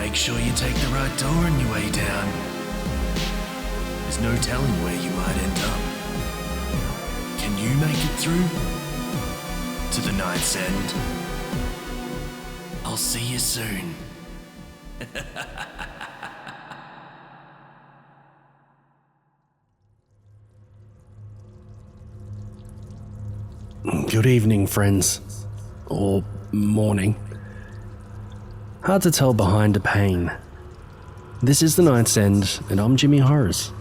make sure you take the right door on your way down. There's no telling where you might end up. Can you make it through to the night's end? I'll see you soon. Good evening, friends. Or morning. Hard to tell behind a pane. This is The Night's End, and I'm Jimmy Horrors.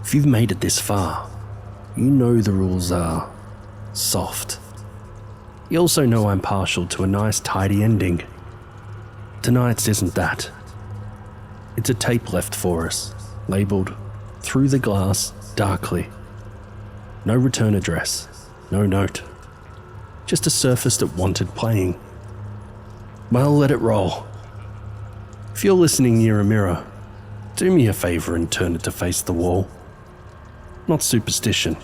If you've made it this far, you know the rules are soft. You also know I'm partial to a nice, tidy ending. Tonight's isn't that. It's a tape left for us, labelled Through the Glass, Darkly. No return address, no note. Just a surface that wanted playing. Well, let it roll. If you're listening near a mirror, do me a favour and turn it to face the wall. Not superstition,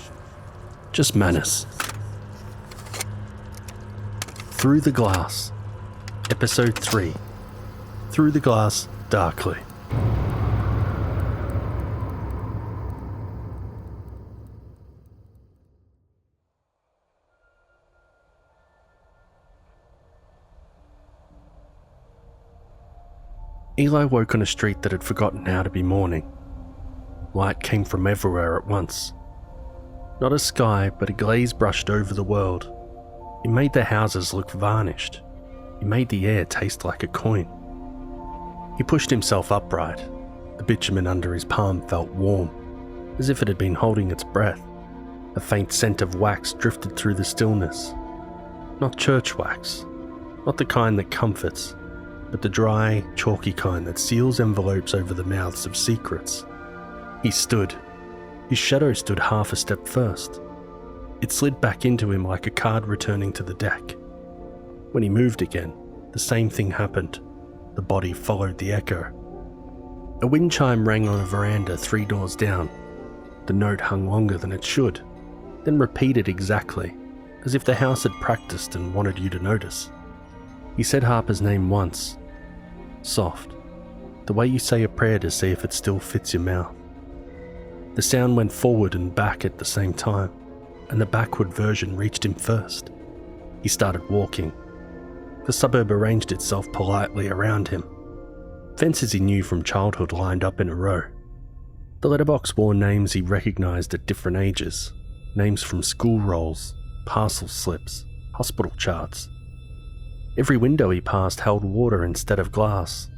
just manners. Through the Glass, Episode 3. Through the Glass, Darkly. Eli woke on a street that had forgotten how to be morning. Light came from everywhere at once. Not a sky, but a glaze brushed over the world. It made the houses look varnished. It made the air taste like a coin. He pushed himself upright. The bitumen under his palm felt warm, as if it had been holding its breath. A faint scent of wax drifted through the stillness. Not church wax, not the kind that comforts, but the dry, chalky kind that seals envelopes over the mouths of secrets. He stood. His shadow stood half a step first. It slid back into him like a card returning to the deck. When he moved again, the same thing happened. The body followed the echo. A wind chime rang on a veranda 3 doors down. The note hung longer than it should, then repeated exactly, as if the house had practiced and wanted you to notice. He said Harper's name once. Soft, the way you say a prayer to see if it still fits your mouth. The sound went forward and back at the same time, and the backward version reached him first. He started walking. The suburb arranged itself politely around him. Fences he knew from childhood lined up in a row. The letterbox bore names he recognised at different ages, names from school rolls, parcel slips, hospital charts. Every window he passed held water instead of glass.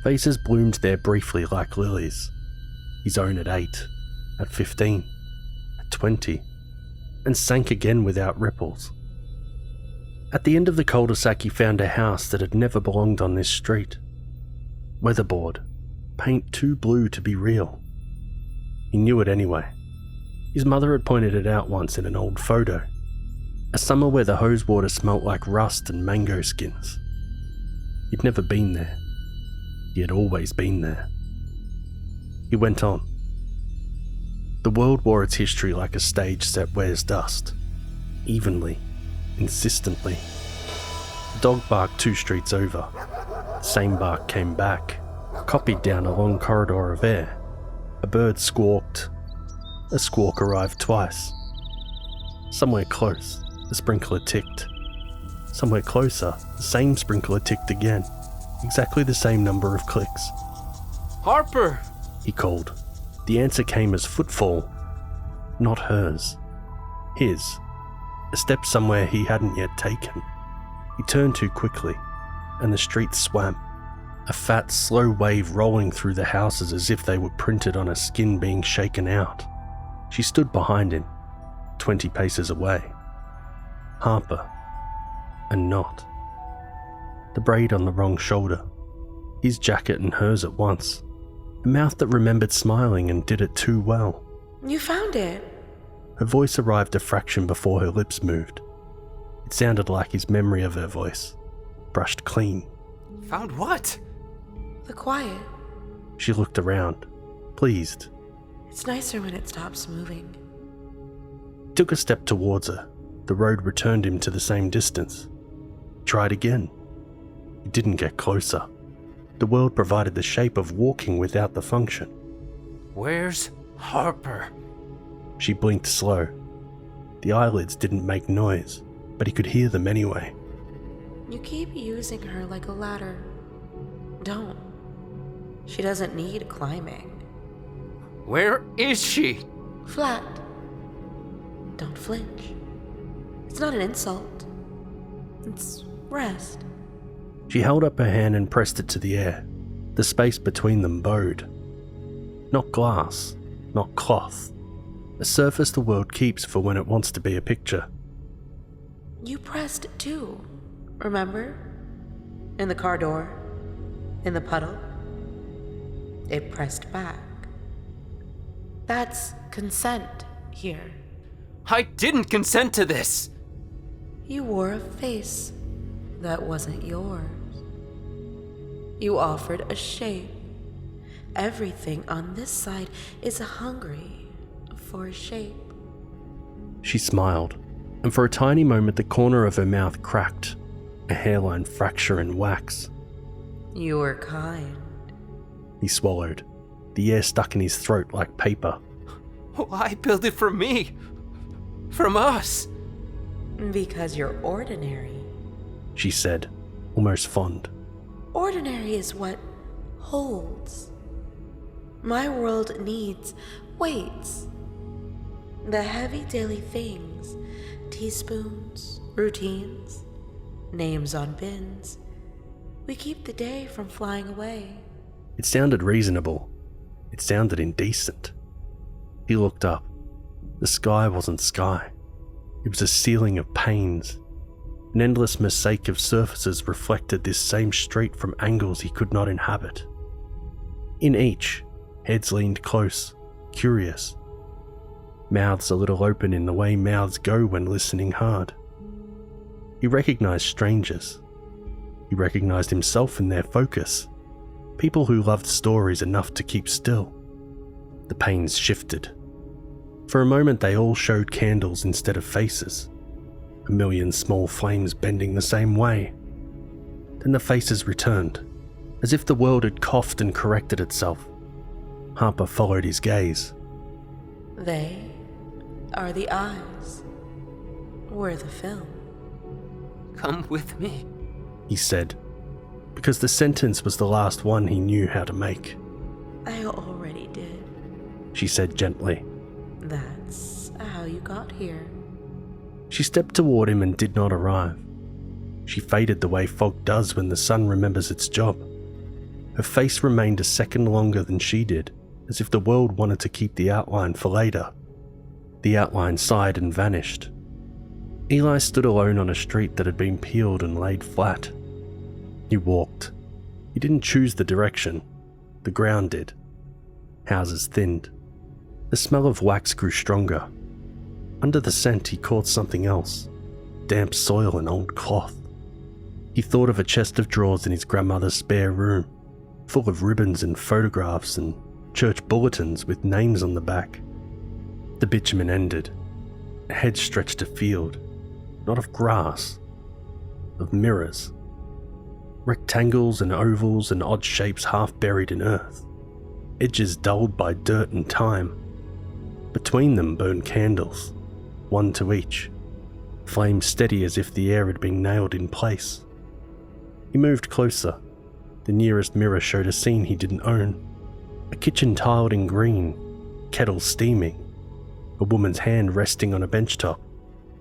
Faces bloomed there briefly like lilies. His own at 8, at 15, at 20, and sank again without ripples. At the end of the cul-de-sac he found a house that had never belonged on this street. Weatherboard, paint too blue to be real. He knew it anyway. His mother had pointed it out once in an old photo. A summer where the hose water smelt like rust and mango skins. He'd never been there. He had always been there. He went on. The world wore its history like a stage set wears dust. Evenly, insistently. The dog barked 2 streets over. The same bark came back, copied down a long corridor of air. A bird squawked. A squawk arrived twice. Somewhere close, the sprinkler ticked. Somewhere closer, the same sprinkler ticked again. Exactly the same number of clicks. Harper! He called. The answer came as footfall. Not hers. His. A step somewhere he hadn't yet taken. He turned too quickly, and the street swam. A fat, slow wave rolling through the houses as if they were printed on a skin being shaken out. She stood behind him, 20 paces away. Harper, and not. The braid on the wrong shoulder, his jacket and hers at once. A mouth that remembered smiling and did it too well. You found it. Her voice arrived a fraction before her lips moved. It sounded like his memory of her voice, brushed clean. Found what? The quiet. She looked around, pleased. It's nicer when it stops moving. He took a step towards her. The road returned him to the same distance. He tried again. He didn't get closer. the world provided the shape of walking without the function. Where's Harper? She blinked slow. The eyelids didn't make noise, but he could hear them anyway. You keep using her like a ladder. Don't. She doesn't need climbing. Where is she? Flat. Don't flinch. It's not an insult. It's rest. She held up her hand and pressed it to the air. The space between them bowed. Not glass, not cloth. A surface the world keeps for when it wants to be a picture. You pressed it too, remember? In the car door, in the puddle. It pressed back. That's consent here. I didn't consent to this! You wore a face that wasn't yours. You offered a shape. Everything on this side is hungry for a shape. She smiled, and for a tiny moment the corner of her mouth cracked, a hairline fracture in wax. You were kind. He swallowed, the air stuck in his throat like paper. Why build it for me? From us? Because you're ordinary. She said, almost fond. Ordinary is what holds. My world needs weights. The heavy daily things, teaspoons, routines, names on bins. We keep the day from flying away. It sounded reasonable. It sounded indecent. He looked up. The sky wasn't sky. It was a ceiling of panes. An endless mosaic of surfaces reflected this same street from angles he could not inhabit. In each, heads leaned close, curious. Mouths a little open in the way mouths go when listening hard. He recognized strangers. He recognized himself in their focus. People who loved stories enough to keep still. The panes shifted. For a moment they all showed candles instead of faces. A million small flames bending the same way. Then the faces returned, as if the world had coughed and corrected itself. Harper followed his gaze. They are the eyes. We're the film. Come with me, he said, because the sentence was the last one he knew how to make. I already did. She said gently. That's how you got here. She stepped toward him and did not arrive. She faded the way fog does when the sun remembers its job. Her face remained a second longer than she did, as if the world wanted to keep the outline for later. The outline sighed and vanished. Eli stood alone on a street that had been peeled and laid flat. He walked. He didn't choose the direction. The ground did. Houses thinned. The smell of wax grew stronger. Under the scent he caught something else. Damp soil and old cloth. He thought of a chest of drawers in his grandmother's spare room, full of ribbons and photographs and church bulletins with names on the back. The bitumen ended. Ahead stretched a field, not of grass, of mirrors. Rectangles and ovals and odd shapes half buried in earth, edges dulled by dirt and time. Between them burned candles, one to each, flames steady as if the air had been nailed in place. He moved closer. The nearest mirror showed a scene he didn't own. A kitchen tiled in green, kettle steaming, a woman's hand resting on a bench top.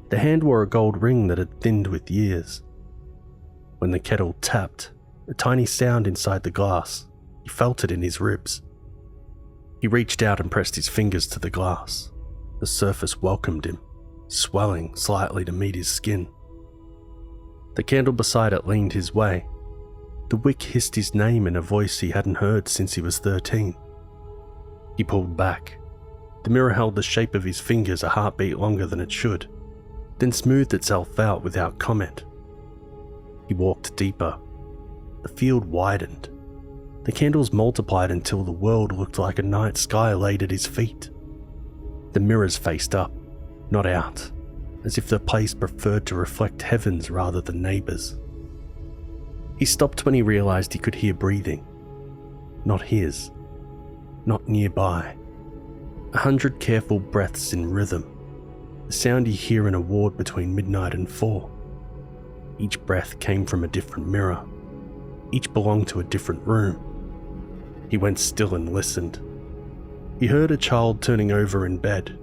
The hand wore a gold ring that had thinned with years. When the kettle tapped, a tiny sound inside the glass. He felt it in his ribs. He reached out and pressed his fingers to the glass. The surface welcomed him, swelling slightly to meet his skin. The candle beside it leaned his way. The wick hissed his name in a voice he hadn't heard since he was 13. He pulled back. The mirror held the shape of his fingers a heartbeat longer than it should, then smoothed itself out without comment. He walked deeper. The field widened. The candles multiplied until the world looked like a night sky laid at his feet. The mirrors faced up, not out, as if the place preferred to reflect heavens rather than neighbours. He stopped when he realized he could hear breathing. Not his. Not nearby. 100 careful breaths in rhythm. The sound you hear in a ward between midnight and 4. Each breath came from a different mirror. Each belonged to a different room. He went still and listened. He heard a child turning over in bed.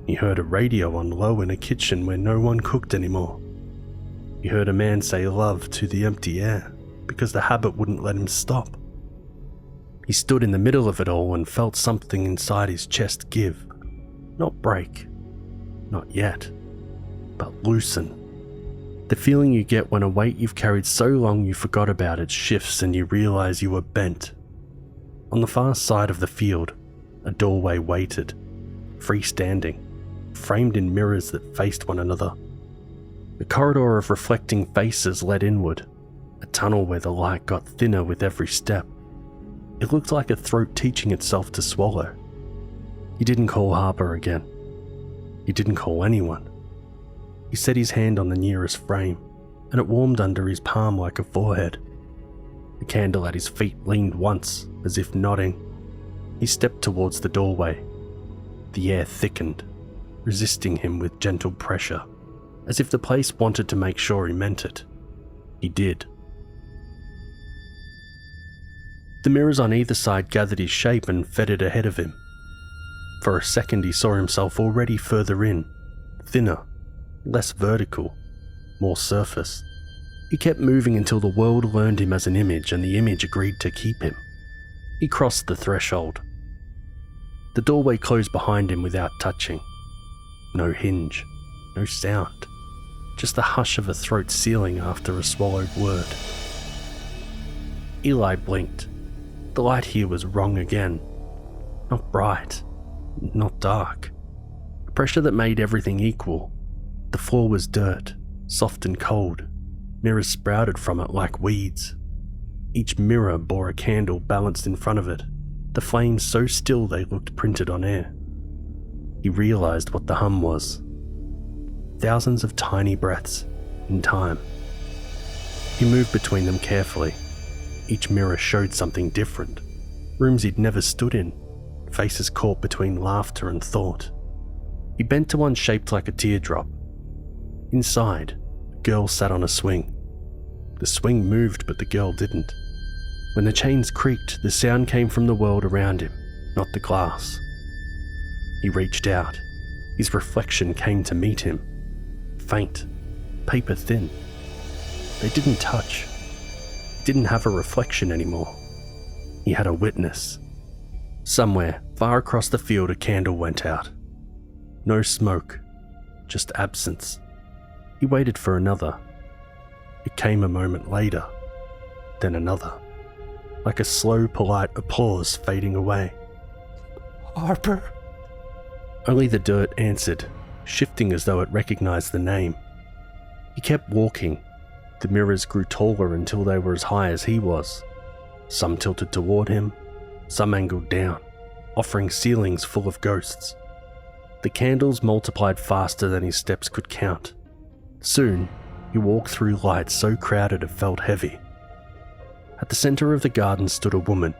He heard a radio on low in a kitchen where no one cooked anymore. He heard a man say love to the empty air because the habit wouldn't let him stop. He stood in the middle of it all and felt something inside his chest give. Not break. Not yet. But loosen. The feeling you get when a weight you've carried so long you forgot about it shifts and you realize you were bent. On the far side of the field, a doorway waited, freestanding, framed in mirrors that faced one another. A corridor of reflecting faces led inward, a tunnel where the light got thinner with every step. It looked like a throat teaching itself to swallow. He didn't call Harper again. He didn't call anyone. He set his hand on the nearest frame, and it warmed under his palm like a forehead. The candle at his feet leaned once, as if nodding. He stepped towards the doorway. The air thickened, resisting him with gentle pressure, as if the place wanted to make sure he meant it. He did. The mirrors on either side gathered his shape and fed it ahead of him. For a second he saw himself already further in, thinner, less vertical, more surface. He kept moving until the world learned him as an image and the image agreed to keep him. He crossed the threshold. The doorway closed behind him without touching. No hinge, no sound, just the hush of a throat sealing after a swallowed word. Eli blinked. The light here was wrong again. Not bright, not dark. A pressure that made everything equal. The floor was dirt, soft and cold. Mirrors sprouted from it like weeds. Each mirror bore a candle balanced in front of it, the flames so still they looked printed on air. He realized what the hum was. Thousands of tiny breaths, in time. He moved between them carefully. Each mirror showed something different. Rooms he'd never stood in, faces caught between laughter and thought. He bent to one shaped like a teardrop. Inside, a girl sat on a swing. The swing moved, but the girl didn't. When the chains creaked, the sound came from the world around him, not the glass. He reached out. His reflection came to meet him. Faint, paper thin. They didn't touch. He didn't have a reflection anymore. He had a witness. Somewhere, far across the field, a candle went out. No smoke, just absence. He waited for another. It came a moment later, then another, like a slow, polite applause fading away. Harper? Only the dirt answered, shifting as though it recognized the name. He kept walking. The mirrors grew taller until they were as high as he was. Some tilted toward him, some angled down, offering ceilings full of ghosts. The candles multiplied faster than his steps could count. Soon, he walked through light so crowded it felt heavy. At the center of the garden stood a woman.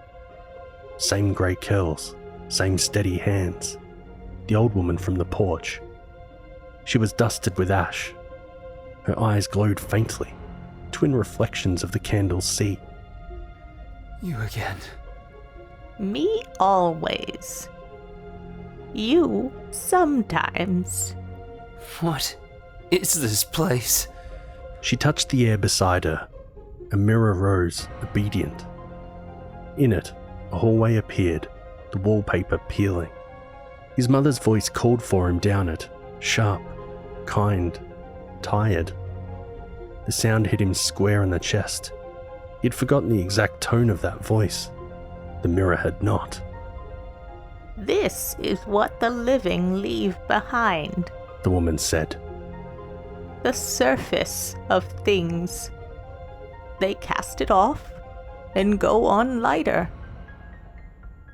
Same grey curls, same steady hands. The old woman from the porch. She was dusted with ash. Her eyes glowed faintly, twin reflections of the candle's sea. You again. Me always. You sometimes. What is this place? She touched the air beside her. A mirror rose, obedient. In it, a hallway appeared, the wallpaper peeling. His mother's voice called for him down it, sharp, kind, tired. The sound hit him square in the chest. He'd forgotten the exact tone of that voice. The mirror had not. This is what the living leave behind. The woman said. The surface of things. They cast it off and go on lighter.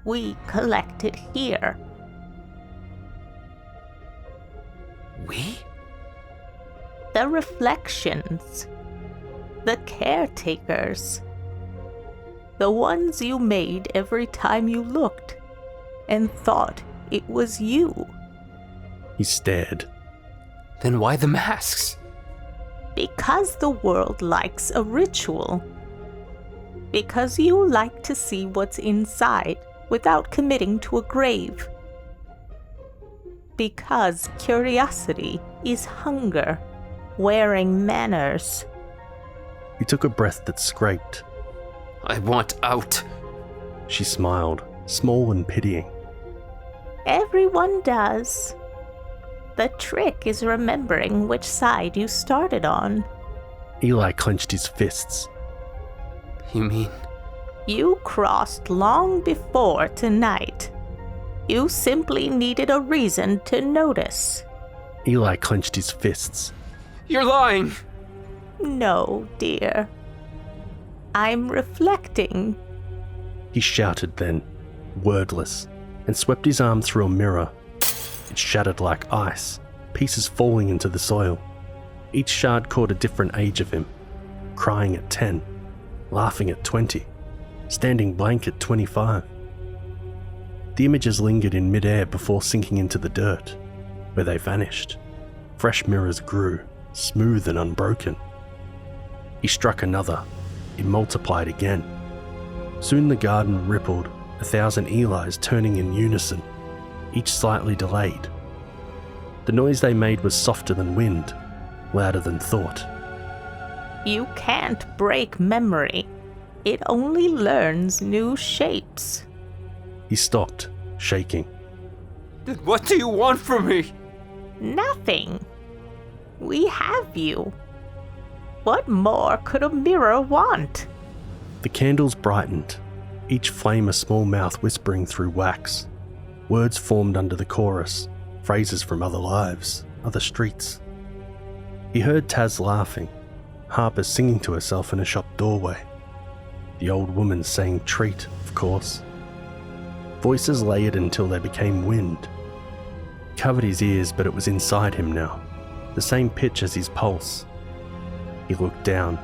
We collect it here. We? The reflections. The caretakers. The ones you made every time you looked and thought it was you. He stared. Then why the masks? Because the world likes a ritual. Because you like to see what's inside without committing to a grave. Because curiosity is hunger, wearing manners. He took a breath that scraped. I want out. She smiled, small and pitying. Everyone does. The trick is remembering which side you started on. Eli clenched his fists. You mean? You crossed long before tonight. You simply needed a reason to notice. Eli clenched his fists. You're lying! No, dear. I'm reflecting. He shouted then, wordless, and swept his arm through a mirror. It shattered like ice, pieces falling into the soil. Each shard caught a different age of him, crying at 10, laughing at 20, standing blank at 25. The images lingered in midair before sinking into the dirt, where they vanished. Fresh mirrors grew, smooth and unbroken. He struck another. It multiplied again. Soon the garden rippled, 1,000 Elis turning in unison, each slightly delayed. The noise they made was softer than wind, louder than thought. You can't break memory. It only learns new shapes. He stopped, shaking. Then what do you want from me? Nothing. We have you. What more could a mirror want? The candles brightened, each flame a small mouth whispering through wax. Words formed under the chorus, phrases from other lives, other streets. He heard Taz laughing, Harper singing to herself in a shop doorway. The old woman saying treat, of course. Voices layered until they became wind. Covered his ears, but it was inside him now, the same pitch as his pulse. He looked down.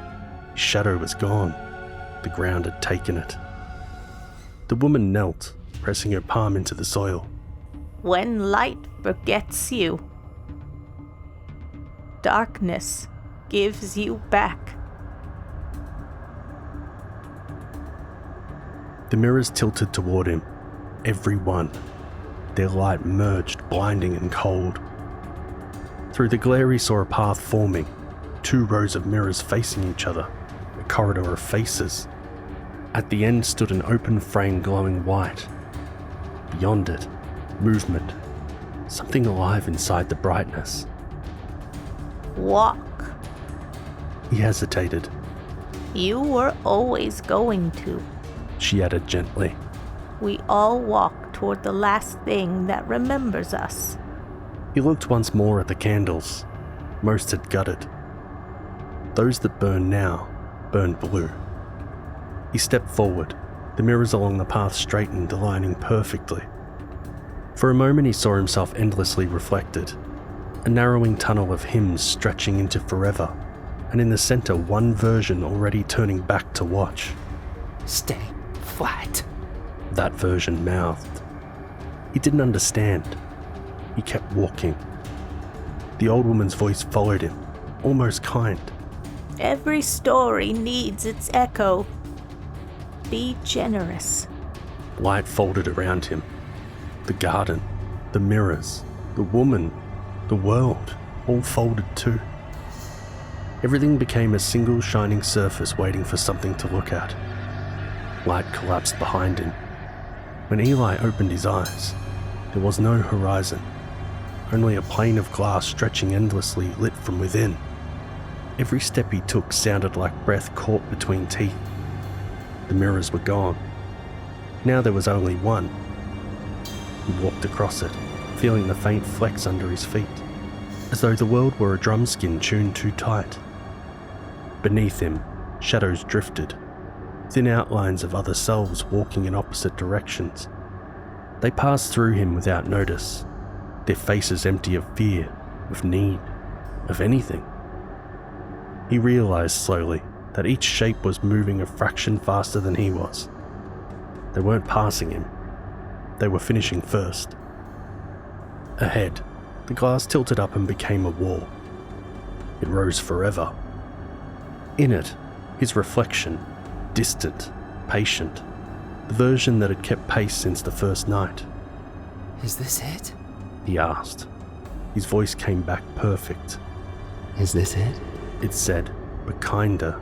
His shadow was gone. The ground had taken it. The woman knelt, pressing her palm into the soil. When light forgets you, darkness gives you back. The mirrors tilted toward him, every one. Their light merged, blinding and cold. Through the glare he saw a path forming, 2 rows of mirrors facing each other, a corridor of faces. At the end stood an open frame glowing white. Beyond it, movement, something alive inside the brightness. Walk. He hesitated. You were always going to. She added gently. We all walk toward the last thing that remembers us. He looked once more at the candles. Most had guttered. Those that burned now burned blue. He stepped forward. The mirrors along the path straightened, aligning perfectly. For a moment he saw himself endlessly reflected. A narrowing tunnel of him stretching into forever, and in the center one version already turning back to watch. Stay flat. That version mouthed. He didn't understand. He kept walking. The old woman's voice followed him, almost kind. Every story needs its echo. Be generous. Light folded around him. The garden, the mirrors, the woman, the world, all folded too. Everything became a single shining surface waiting for something to look at. Light collapsed behind him. When Eli opened his eyes, there was no horizon, only a plane of glass stretching endlessly lit from within. Every step he took sounded like breath caught between teeth. The mirrors were gone. Now there was only one. He walked across it, feeling the faint flecks under his feet, as though the world were a drum skin tuned too tight. Beneath him, shadows drifted, thin outlines of other selves walking in opposite directions. They passed through him without notice, their faces empty of fear, of need, of anything. He realized slowly that each shape was moving a fraction faster than he was. They weren't passing him. They were finishing first. Ahead, the glass tilted up and became a wall. It rose forever. In it, his reflection, distant, patient, the version that had kept pace since the first night. Is this it? He asked. His voice came back perfect. Is this it? It said, but kinder,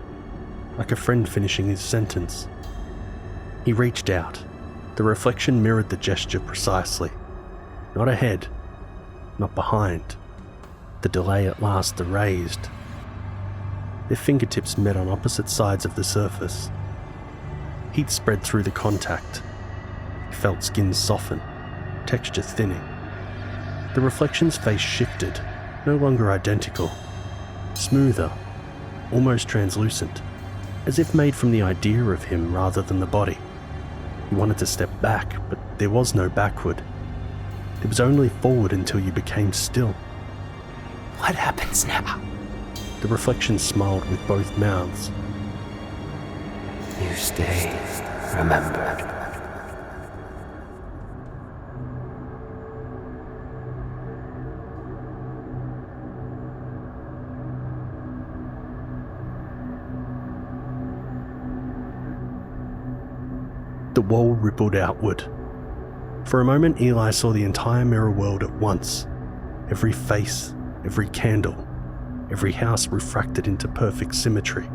like a friend finishing his sentence. He reached out. The reflection mirrored the gesture precisely. Not ahead, not behind. The delay at last erased. Their fingertips met on opposite sides of the surface. Heat spread through the contact. He felt skin soften, texture thinning. The reflection's face shifted, no longer identical. Smoother, almost translucent, as if made from the idea of him rather than the body. He wanted to step back, but there was no backward. There was only forward until you became still. What happens now? The reflection smiled with both mouths. You stay remembered. The wall rippled outward. For a moment, Eli saw the entire mirror world at once. Every face, every candle, every house refracted into perfect symmetry.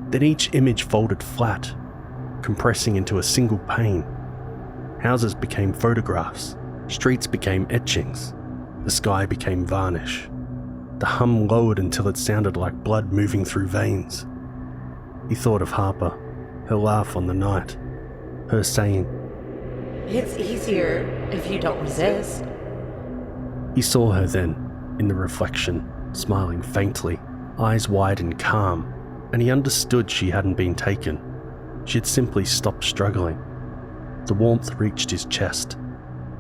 Then each image folded flat, compressing into a single pane. Houses became photographs, streets became etchings, the sky became varnish. The hum lowered until it sounded like blood moving through veins. He thought of Harper, her laugh on the night, her saying, It's easier if you don't resist. He saw her then, in the reflection, smiling faintly, eyes wide and calm, and he understood she hadn't been taken. She had simply stopped struggling. The warmth reached his chest.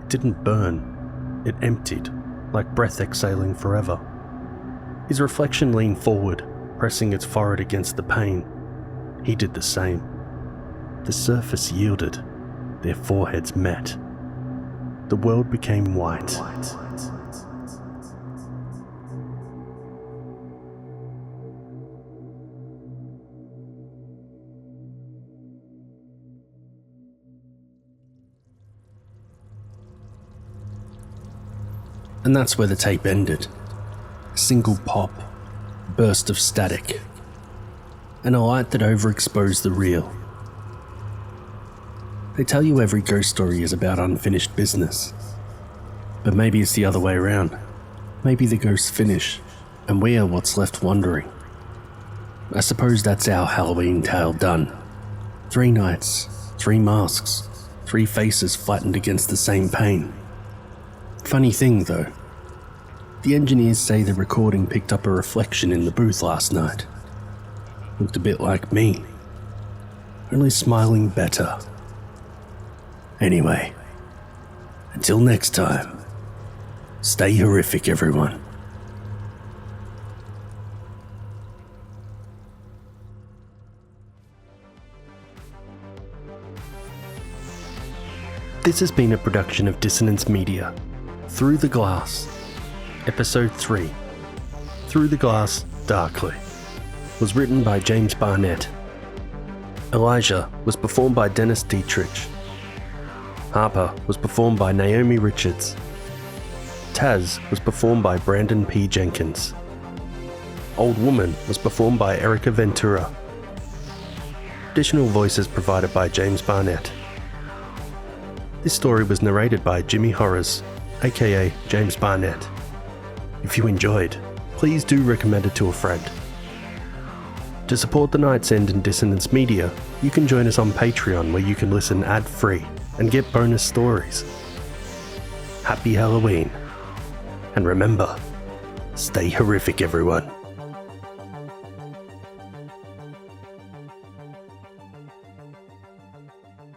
It didn't burn. It emptied, like breath exhaling forever. His reflection leaned forward, pressing its forehead against the pane. He did the same. The surface yielded. Their foreheads met. The world became white. And that's where the tape ended. A single pop, burst of static, and a light that overexposed the reel. They tell you every ghost story is about unfinished business. But maybe it's the other way around. Maybe the ghosts finish, and we are what's left wondering. I suppose that's our Halloween tale done. 3 nights, 3 masks, 3 faces flattened against the same pane. Funny thing though, the engineers say the recording picked up a reflection in the booth last night. Looked a bit like me, only smiling better. Anyway, until next time, stay horrific, everyone. This has been a production of Dissonance Media. Through the Glass, Episode 3, Through the Glass, Darkly, was written by James Barnett. Elijah was performed by Denis Dietrich. Harper was performed by Naomi Richards. Taz was performed by Brandon P Jenkins. Old Woman was performed by Erika Ventura. Additional voices provided by James Barnett. This story was narrated by Jimmy Horrors, aka James Barnett. If you enjoyed, please do recommend it to a friend. To support The Night's End and Dissonance Media, you can join us on Patreon, where you can listen ad-free and get bonus stories. Happy Halloween. And remember, stay horrific, everyone.